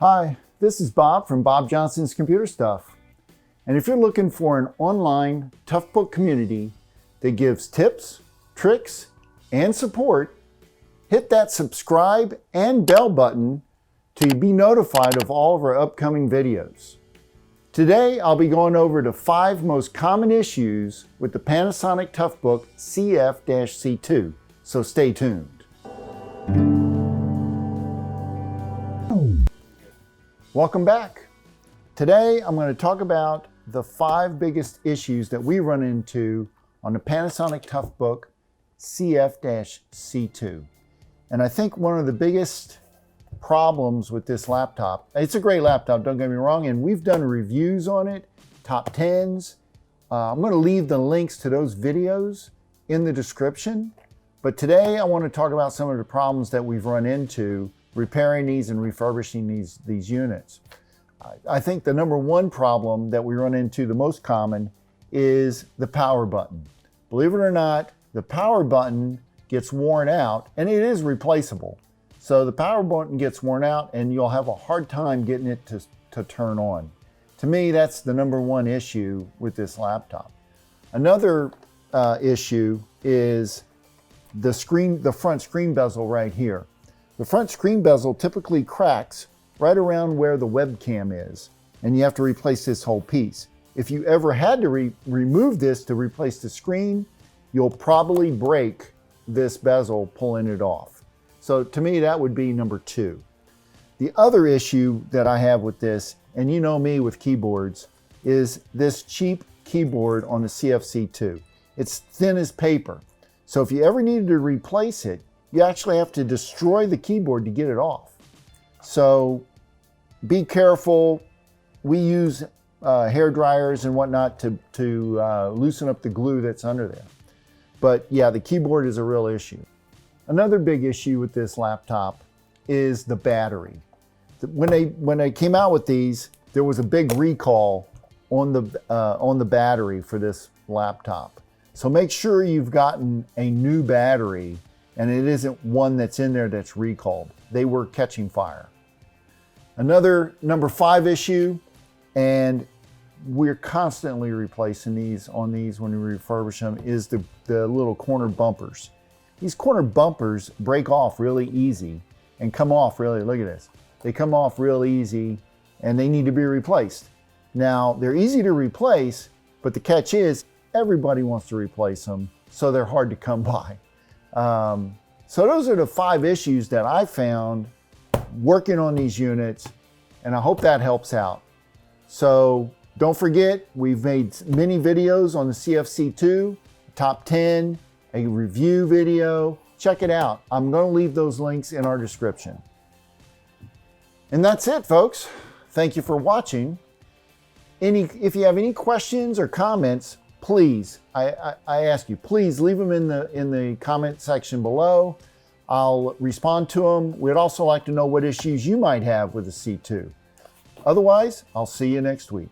Hi, this is Bob from Bob Johnson's Computer Stuff. And if you're looking for an online Toughbook community that gives tips, tricks, and support, hit that subscribe and bell button to be notified of all of our upcoming videos. Today, I'll be going over the 5 most common issues with the Panasonic Toughbook CF-C2, so stay tuned. Welcome back. Today, I'm going to talk about the 5 biggest issues that we run into on the Panasonic Toughbook CF-C2. And I think one of the biggest problems with this laptop, it's a great laptop, don't get me wrong, and we've done reviews on it, top 10s. I'm going to leave the links to those videos in the description. But today I want to talk about some of the problems that we've run into repairing these and refurbishing these units. I think the number one problem that we run into, the most common, is the power button. Believe it or not, the power button gets worn out, and it is replaceable. So the power button gets worn out and you'll have a hard time getting it to turn on. To me, that's the number one issue with this laptop. Another issue is the front screen bezel right here. The front screen bezel typically cracks right around where the webcam is, and you have to replace this whole piece. If you ever had to remove this to replace the screen, you'll probably break this bezel pulling it off. So to me, that would be number 2. The other issue that I have with this, and you know me with keyboards, is this cheap keyboard on the CF-C2. It's thin as paper. So if you ever needed to replace it, you actually have to destroy the keyboard to get it off. So be careful. We use hair dryers and whatnot to loosen up the glue that's under there. But yeah, the keyboard is a real issue. Another big issue with this laptop is the battery. When they came out with these, there was a big recall on the battery for this laptop. So make sure you've gotten a new battery and it isn't one that's in there that's recalled. They were catching fire. Another number 5 issue, and we're constantly replacing these when we refurbish them, is the little corner bumpers. These corner bumpers break off really easy and come off really, look at this. They come off real easy and they need to be replaced. Now, they're easy to replace, but the catch is everybody wants to replace them, so they're hard to come by. So those are the 5 issues that I found working on these units, and I hope that helps out. So don't forget, we've made many videos on the CF-C2, top 10, a review video. Check it out. I'm going to leave those links in our description. And that's it, folks. Thank you for watching. If you have any questions or comments, please, I ask you, please leave them in the comment section below. I'll respond to them. We'd also like to know what issues you might have with the C2. Otherwise, I'll see you next week.